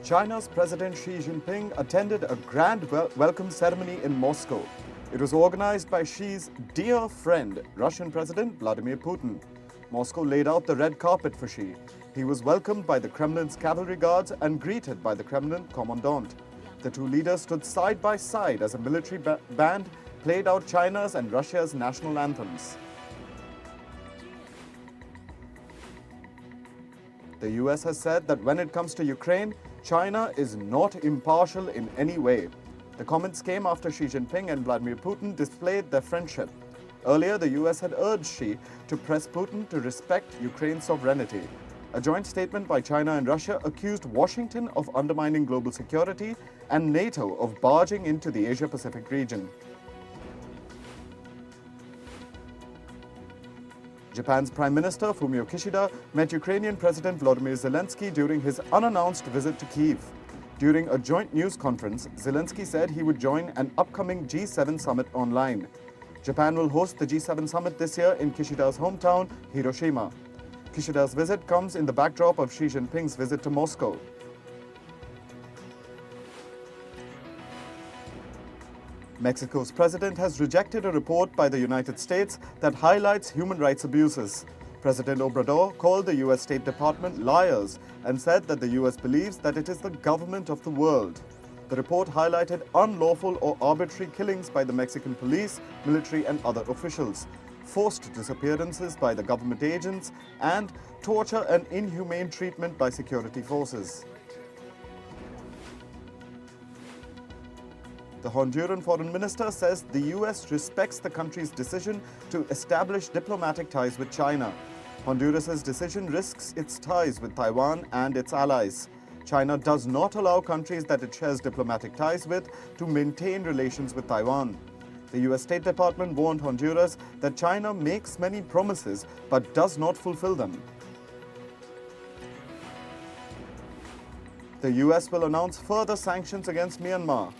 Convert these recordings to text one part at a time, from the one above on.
China's President Xi Jinping attended a grand welcome ceremony in Moscow. It was organized by Xi's dear friend, Russian President Vladimir Putin. Moscow laid out the red carpet for Xi. He was welcomed by the Kremlin's cavalry guards and greeted by the Kremlin commandant. The two leaders stood side by side as a military band played out China's and Russia's national anthems. The US has said that when it comes to Ukraine, China is not impartial in any way. The comments came after Xi Jinping and Vladimir Putin displayed their friendship. Earlier, the US had urged Xi to press Putin to respect Ukraine's sovereignty. A joint statement by China and Russia accused Washington of undermining global security and NATO of barging into the Asia-Pacific region. Japan's Prime Minister Fumio Kishida met Ukrainian President Volodymyr Zelensky during his unannounced visit to Kyiv. During a joint news conference, Zelensky said he would join an upcoming G7 summit online. Japan will host the G7 summit this year in Kishida's hometown, Hiroshima. Kishida's visit comes in the backdrop of Xi Jinping's visit to Moscow. Mexico's president has rejected a report by the United States that highlights human rights abuses. President Obrador called the US State Department liars and said that the US believes that it is the government of the world. The report highlighted unlawful or arbitrary killings by the Mexican police, military and other officials, forced disappearances by the government agents, and torture and inhumane treatment by security forces. The Honduran foreign minister says the US respects the country's decision to establish diplomatic ties with China. Honduras's decision risks its ties with Taiwan and its allies. China does not allow countries that it shares diplomatic ties with to maintain relations with Taiwan. The US State Department warned Honduras that China makes many promises but does not fulfill them. The US will announce further sanctions against Myanmar.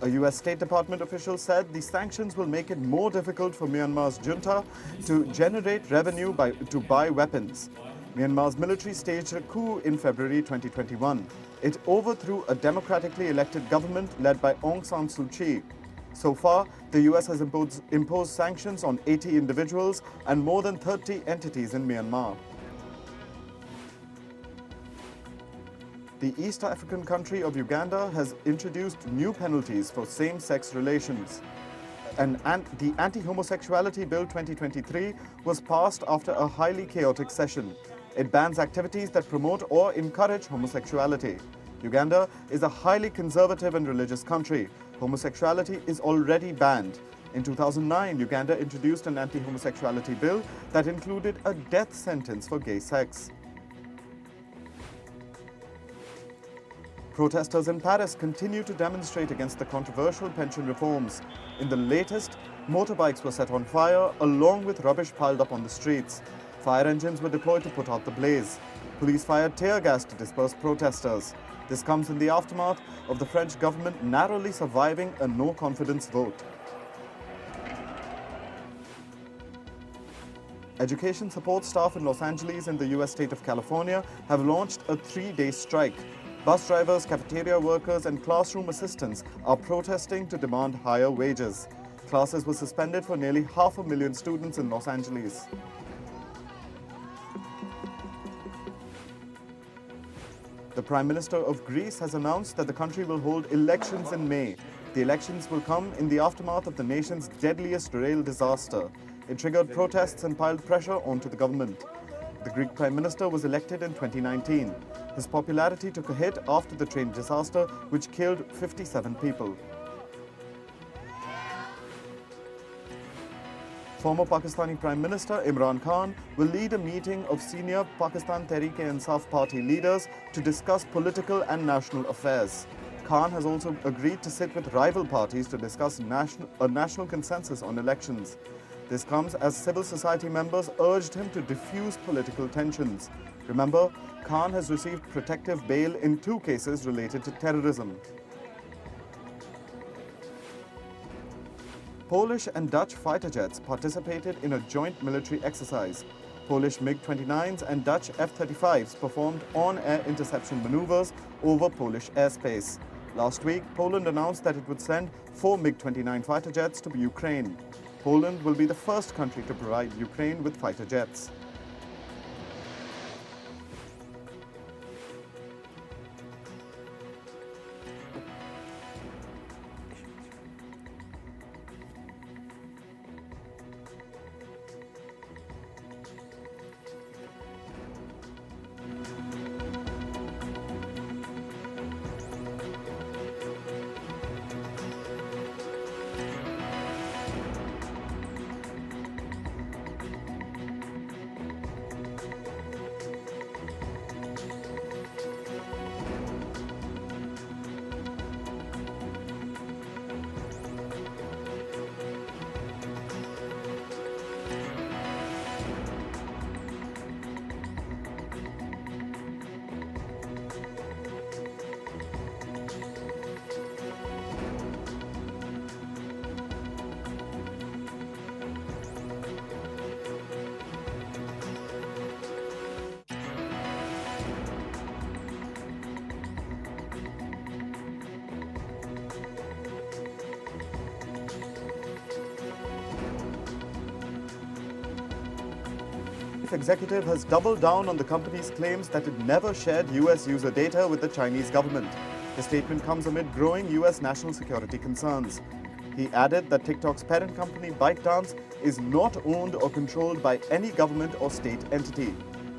A US State Department official said the sanctions will make it more difficult for Myanmar's junta to generate revenue to buy weapons. Myanmar's military staged a coup in February 2021. It overthrew a democratically elected government led by Aung San Suu Kyi. So far, the US has imposed sanctions on 80 individuals and more than 30 entities in Myanmar. The East African country of Uganda has introduced new penalties for same-sex relations. The Anti-Homosexuality Bill 2023 was passed after a highly chaotic session. It bans activities that promote or encourage homosexuality. Uganda is a highly conservative and religious country. Homosexuality is already banned. In 2009, Uganda introduced an anti-homosexuality bill that included a death sentence for gay sex. Protesters in Paris continue to demonstrate against the controversial pension reforms. In the latest, motorbikes were set on fire along with rubbish piled up on the streets. Fire engines were deployed to put out the blaze. Police fired tear gas to disperse protesters. This comes in the aftermath of the French government narrowly surviving a no-confidence vote. Education support staff in Los Angeles in the US state of California have launched a 3-day strike. Bus drivers, cafeteria workers, and classroom assistants are protesting to demand higher wages. Classes were suspended for nearly 500,000 students in Los Angeles. The Prime Minister of Greece has announced that the country will hold elections in May. The elections will come in the aftermath of the nation's deadliest rail disaster. It triggered protests and piled pressure onto the government. The Greek Prime Minister was elected in 2019. His popularity took a hit after the train disaster, which killed 57 people. Former Pakistani Prime Minister Imran Khan will lead a meeting of senior Pakistan Tehreek-e-Insaf party leaders to discuss political and national affairs. Khan has also agreed to sit with rival parties to discuss a national consensus on elections. This comes as civil society members urged him to diffuse political tensions. Remember, Khan has received protective bail in 2 cases related to terrorism. Polish and Dutch fighter jets participated in a joint military exercise. Polish MiG-29s and Dutch F-35s performed on-air interception maneuvers over Polish airspace. Last week, Poland announced that it would send 4 MiG-29 fighter jets to Ukraine. Poland will be the first country to provide Ukraine with fighter jets. Executive has doubled down on the company's claims that it never shared US user data with the Chinese government. The statement comes amid growing US national security concerns. He added that TikTok's parent company ByteDance is not owned or controlled by any government or state entity.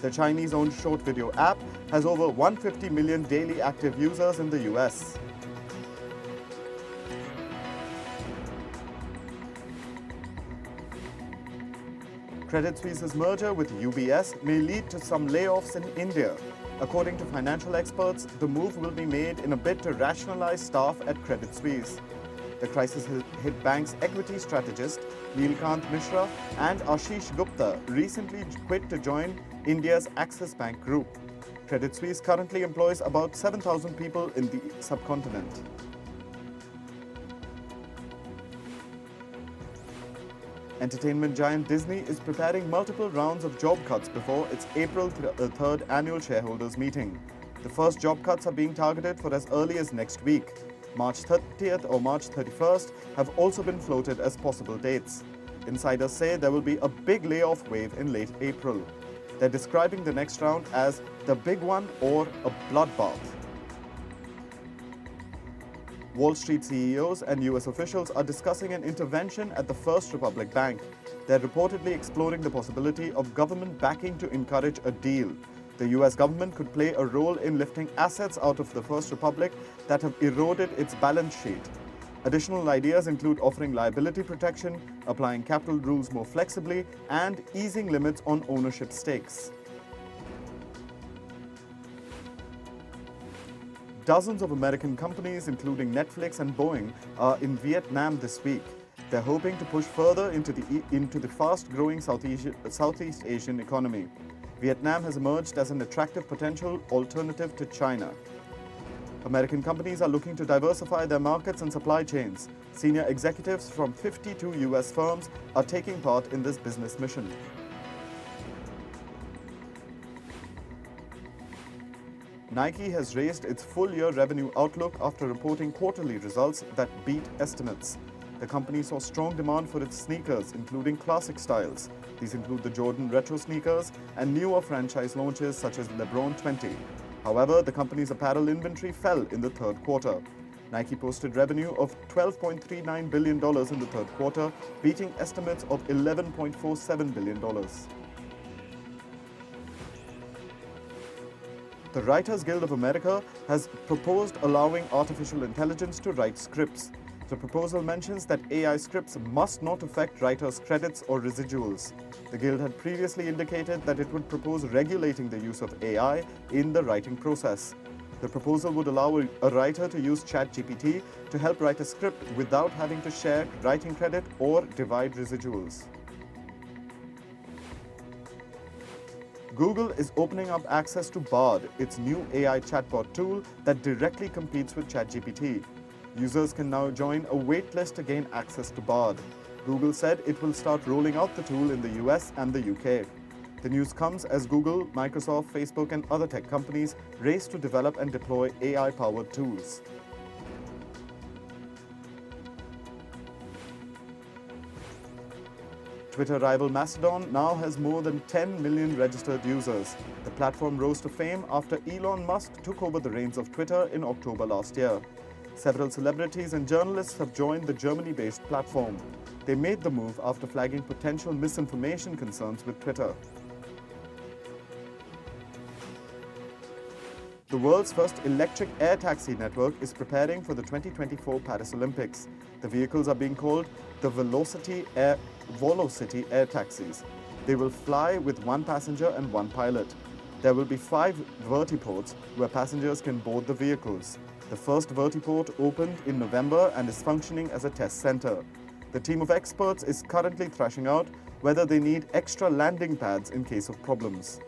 The Chinese-owned short video app has over 150 million daily active users in the US. Credit Suisse's merger with UBS may lead to some layoffs in India. According to financial experts, the move will be made in a bid to rationalize staff at Credit Suisse. The crisis hit bank's equity strategist Neelkant Mishra and Ashish Gupta recently quit to join India's Axis Bank group. Credit Suisse currently employs about 7,000 people in the subcontinent. Entertainment giant Disney is preparing multiple rounds of job cuts before its April 3rd annual shareholders meeting. The first job cuts are being targeted for as early as next week. March 30th or March 31st have also been floated as possible dates. Insiders say there will be a big layoff wave in late April. They're describing the next round as the big one or a bloodbath. Wall Street CEOs and US officials are discussing an intervention at the First Republic Bank. They're reportedly exploring the possibility of government backing to encourage a deal. The US government could play a role in lifting assets out of the First Republic that have eroded its balance sheet. Additional ideas include offering liability protection, applying capital rules more flexibly, and easing limits on ownership stakes. Dozens of American companies, including Netflix and Boeing, are in Vietnam this week. They're hoping to push further into the fast-growing Southeast Asian economy. Vietnam has emerged as an attractive potential alternative to China. American companies are looking to diversify their markets and supply chains. Senior executives from 52 US firms are taking part in this business mission. Nike has raised its full-year revenue outlook after reporting quarterly results that beat estimates. The company saw strong demand for its sneakers, including classic styles. These include the Jordan Retro sneakers and newer franchise launches such as LeBron 20. However, the company's apparel inventory fell in the third quarter. Nike posted revenue of $12.39 billion in the third quarter, beating estimates of $11.47 billion. The Writers Guild of America has proposed allowing artificial intelligence to write scripts. The proposal mentions that AI scripts must not affect writers' credits or residuals. The Guild had previously indicated that it would propose regulating the use of AI in the writing process. The proposal would allow a writer to use ChatGPT to help write a script without having to share writing credit or divide residuals. Google is opening up access to Bard, its new AI chatbot tool that directly competes with ChatGPT. Users can now join a waitlist to gain access to Bard. Google said it will start rolling out the tool in the US and the UK. The news comes as Google, Microsoft, Facebook, and other tech companies race to develop and deploy AI-powered tools. Twitter rival Mastodon now has more than 10 million registered users. The platform rose to fame after Elon Musk took over the reins of Twitter in October last year. Several celebrities and journalists have joined the Germany-based platform. They made the move after flagging potential misinformation concerns with Twitter. The world's first electric air taxi network is preparing for the 2024 Paris Olympics. The vehicles are being called the Volocity air taxis. They will fly with one passenger and one pilot. There will be 5 vertiports where passengers can board the vehicles. The first vertiport opened in November and is functioning as a test center. The team of experts is currently thrashing out whether they need extra landing pads in case of problems.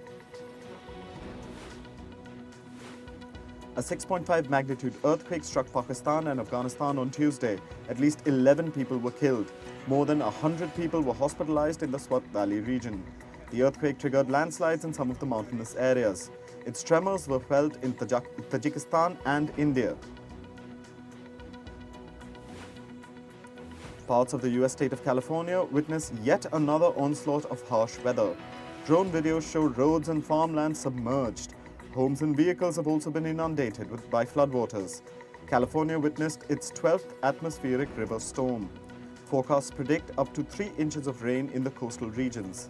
A 6.5 magnitude earthquake struck Pakistan and Afghanistan on Tuesday. At least 11 people were killed. More than 100 people were hospitalized in the Swat Valley region. The earthquake triggered landslides in some of the mountainous areas. Its tremors were felt in Tajikistan and India. Parts of the US state of California witnessed yet another onslaught of harsh weather. Drone videos show roads and farmland submerged. Homes and vehicles have also been inundated by floodwaters. California witnessed its 12th atmospheric river storm. Forecasts predict up to 3 inches of rain in the coastal regions.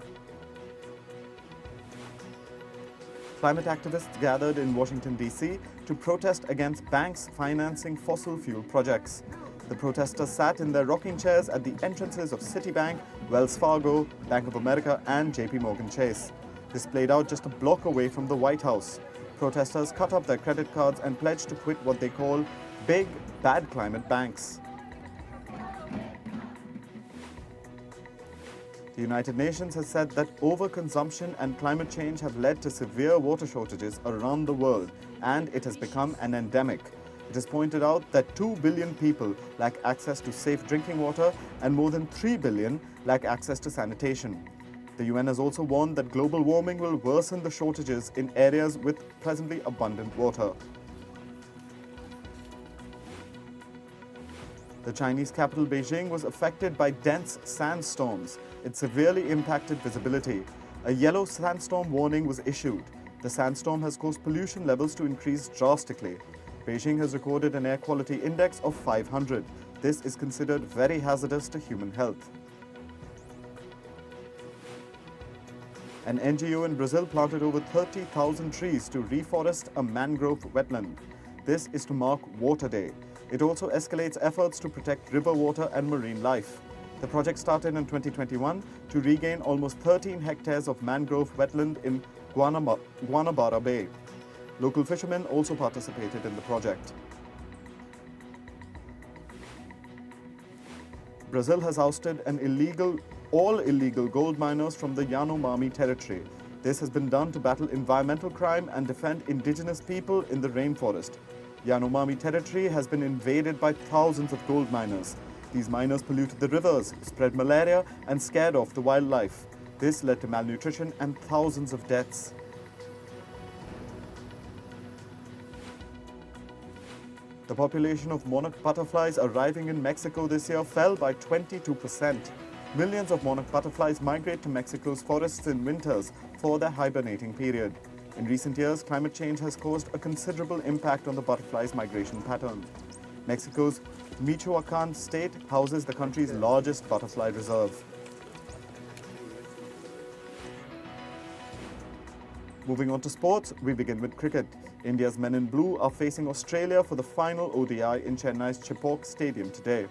Climate activists gathered in Washington, D.C. to protest against banks financing fossil fuel projects. The protesters sat in their rocking chairs at the entrances of Citibank, Wells Fargo, Bank of America, and JP Morgan Chase. This played out just a block away from the White House. Protesters cut up their credit cards and pledged to quit what they call big, bad climate banks. The United Nations has said that overconsumption and climate change have led to severe water shortages around the world, and it has become an endemic. It has pointed out that 2 billion people lack access to safe drinking water and more than 3 billion lack access to sanitation. The UN has also warned that global warming will worsen the shortages in areas with presently abundant water. The Chinese capital Beijing was affected by dense sandstorms. It severely impacted visibility. A yellow sandstorm warning was issued. The sandstorm has caused pollution levels to increase drastically. Beijing has recorded an air quality index of 500. This is considered very hazardous to human health. An NGO in Brazil planted over 30,000 trees to reforest a mangrove wetland. This is to mark Water Day. It also escalates efforts to protect river water and marine life. The project started in 2021 to regain almost 13 hectares of mangrove wetland in Guanabara Bay. Local fishermen also participated in the project. Brazil has ousted all illegal gold miners from the Yanomami territory. This has been done to battle environmental crime and defend indigenous people in the rainforest. Yanomami territory has been invaded by thousands of gold miners. These miners polluted the rivers, spread malaria, and scared off the wildlife. This led to malnutrition and thousands of deaths. The population of monarch butterflies arriving in Mexico this year fell by 22%. Millions of monarch butterflies migrate to Mexico's forests in winters for their hibernating period. In recent years, climate change has caused a considerable impact on the butterflies' migration pattern. Mexico's Michoacan state houses the country's largest butterfly reserve. Moving on to sports, we begin with cricket. India's men in blue are facing Australia for the final ODI in Chennai's Chepauk Stadium today.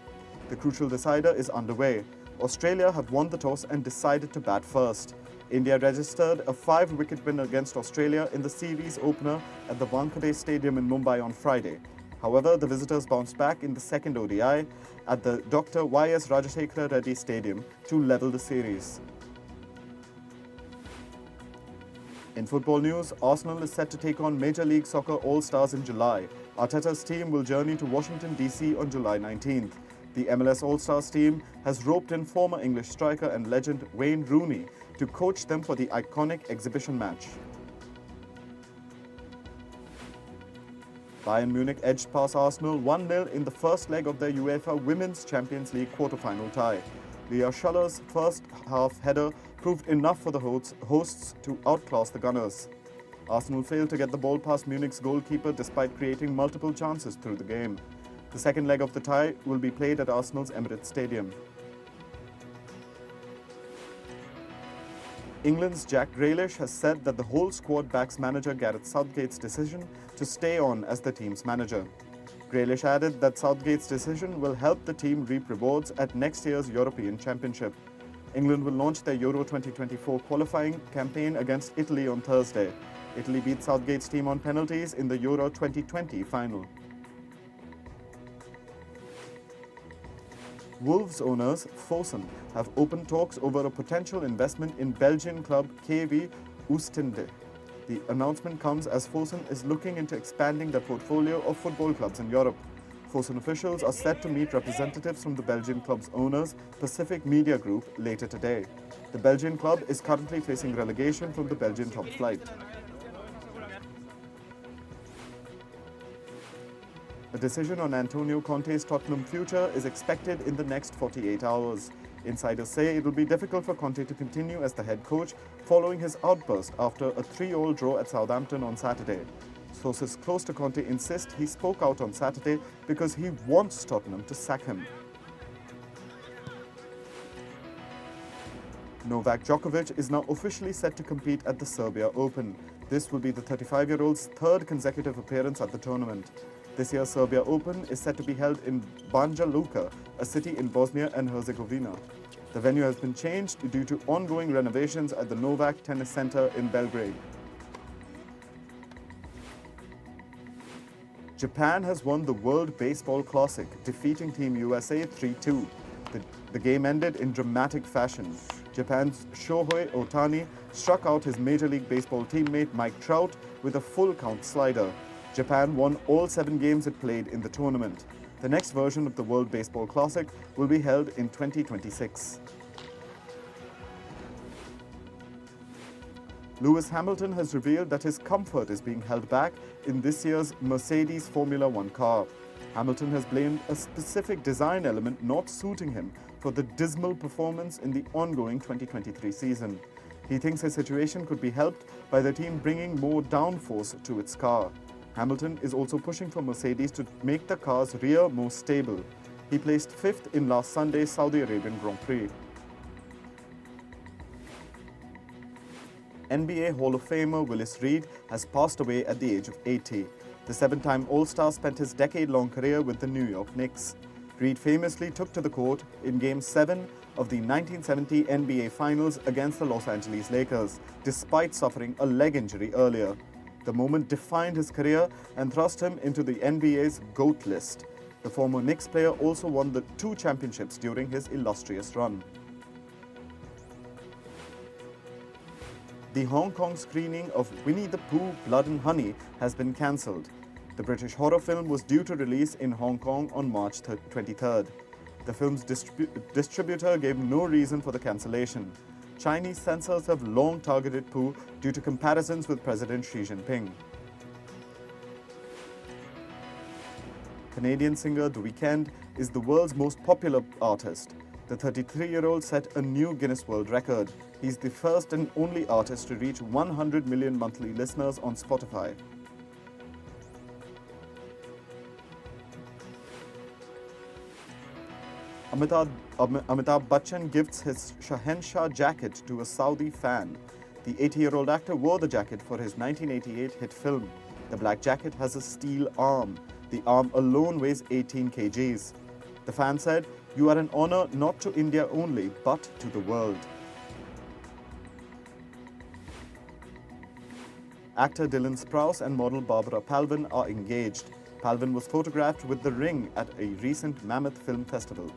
The crucial decider is underway. Australia have won the toss and decided to bat first. India registered a 5-wicket win against Australia in the series opener at the Wankhede Stadium in Mumbai on Friday. However, the visitors bounced back in the second ODI at the Dr. Y.S. Rajasekhara Reddy Stadium to level the series. In football news, Arsenal is set to take on Major League Soccer All-Stars in July. Arteta's team will journey to Washington, D.C. on July 19th. The MLS All-Stars team has roped in former English striker and legend Wayne Rooney to coach them for the iconic exhibition match. Bayern Munich edged past Arsenal 1-0 in the first leg of their UEFA Women's Champions League quarter-final tie. Leah Schuller's first half header proved enough for the hosts to outclass the Gunners. Arsenal failed to get the ball past Munich's goalkeeper despite creating multiple chances through the game. The second leg of the tie will be played at Arsenal's Emirates Stadium. England's Jack Grealish has said that the whole squad backs manager Gareth Southgate's decision to stay on as the team's manager. Grealish added that Southgate's decision will help the team reap rewards at next year's European Championship. England will launch their Euro 2024 qualifying campaign against Italy on Thursday. Italy beat Southgate's team on penalties in the Euro 2020 final. Wolves owners Fosun have opened talks over a potential investment in Belgian club KV Oostende. The announcement comes as Fosun is looking into expanding their portfolio of football clubs in Europe. Fosun officials are set to meet representatives from the Belgian club's owners, Pacific Media Group, later today. The Belgian club is currently facing relegation from the Belgian top flight. A decision on Antonio Conte's Tottenham future is expected in the next 48 hours. Insiders say it will be difficult for Conte to continue as the head coach following his outburst after a 3-3 draw at Southampton on Saturday. Sources close to Conte insist he spoke out on Saturday because he wants Tottenham to sack him. Novak Djokovic is now officially set to compete at the Serbia Open. This will be the 35-year-old's third consecutive appearance at the tournament. This year's Serbia Open is set to be held in Banja Luka, a city in Bosnia and Herzegovina. The venue has been changed due to ongoing renovations at the Novak Tennis Center in Belgrade. Japan has won the World Baseball Classic, defeating Team USA 3-2. The game ended in dramatic fashion. Japan's Shohei Ohtani struck out his Major League Baseball teammate Mike Trout with a full-count slider. Japan won all 7 games it played in the tournament. The next version of the World Baseball Classic will be held in 2026. Lewis Hamilton has revealed that his comfort is being held back in this year's Mercedes Formula One car. Hamilton has blamed a specific design element not suiting him for the dismal performance in the ongoing 2023 season. He thinks his situation could be helped by the team bringing more downforce to its car. Hamilton is also pushing for Mercedes to make the car's rear more stable. He placed 5th in last Sunday's Saudi Arabian Grand Prix. NBA Hall of Famer Willis Reed has passed away at the age of 80. The 7-time All-Star spent his decade-long career with the New York Knicks. Reed famously took to the court in Game 7 of the 1970 NBA Finals against the Los Angeles Lakers, despite suffering a leg injury earlier. The moment defined his career and thrust him into the NBA's GOAT list. The former Knicks player also won the 2 championships during his illustrious run. The Hong Kong screening of Winnie the Pooh, Blood and Honey has been cancelled. The British horror film was due to release in Hong Kong on March 23rd. The film's distributor gave no reason for the cancellation. Chinese censors have long targeted Pooh due to comparisons with President Xi Jinping. Canadian singer The Weeknd is the world's most popular artist. The 33-year-old set a new Guinness World Record. He's the first and only artist to reach 100 million monthly listeners on Spotify. Amitabh Bachchan gifts his Shahenshah jacket to a Saudi fan. The 80-year-old actor wore the jacket for his 1988 hit film. The black jacket has a steel arm. The arm alone weighs 18 kgs. The fan said, "You are an honor not to India only, but to the world." Actor Dylan Sprouse and model Barbara Palvin are engaged. Palvin was photographed with the ring at a recent Mammoth Film Festival.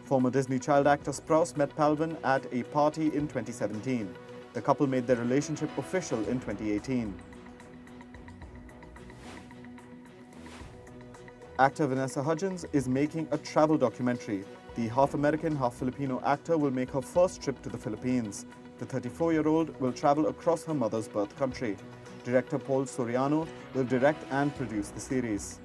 Former Disney child actor Sprouse met Palvin at a party in 2017. The couple made their relationship official in 2018. Actor Vanessa Hudgens is making a travel documentary. The half-American, half-Filipino actor will make her first trip to the Philippines. The 34-year-old will travel across her mother's birth country. Director Paul Soriano will direct and produce the series.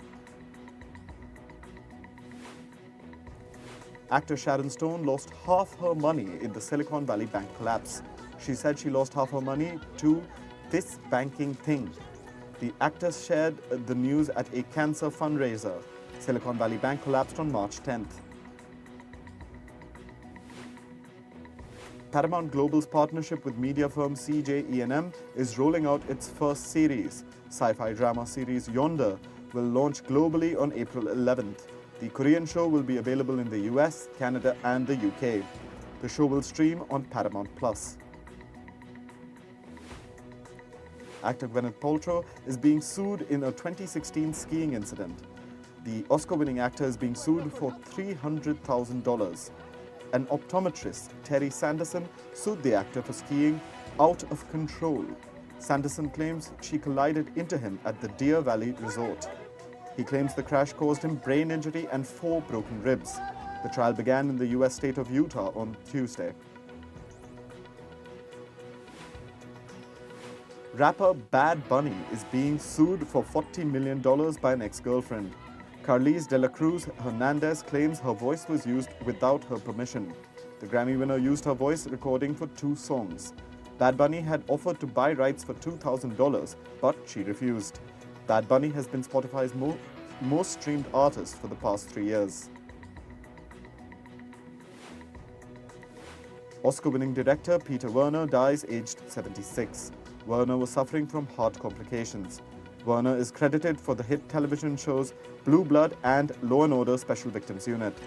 Actor Sharon Stone lost half her money in the Silicon Valley Bank collapse. She said she lost half her money to this banking thing. The actress shared the news at a cancer fundraiser. Silicon Valley Bank collapsed on March 10th. Paramount Global's partnership with media firm CJ is rolling out its first series. Sci-fi drama series Yonder will launch globally on April 11th. The Korean show will be available in the US, Canada and the UK. The show will stream on Paramount+. Actor Gwyneth Paltrow is being sued in a 2016 skiing incident. The Oscar-winning actor is being sued for $300,000. An optometrist, Terry Sanderson, sued the actor for skiing out of control. Sanderson claims she collided into him at the Deer Valley Resort. He claims the crash caused him brain injury and 4 broken ribs. The trial began in the US state of Utah on Tuesday. Rapper Bad Bunny is being sued for $40 million by an ex-girlfriend. Carlize De La Cruz Hernandez claims her voice was used without her permission. The Grammy winner used her voice recording for 2 songs. Bad Bunny had offered to buy rights for $2,000, but she refused. Bad Bunny has been Spotify's most streamed artist for the past 3 years. Oscar-winning director Peter Werner dies aged 76. Werner was suffering from heart complications. Werner is credited for the hit television shows Blue Blood and Law & Order Special Victims Unit.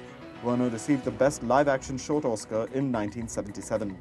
Werner received the Best Live Action Short Oscar in 1977.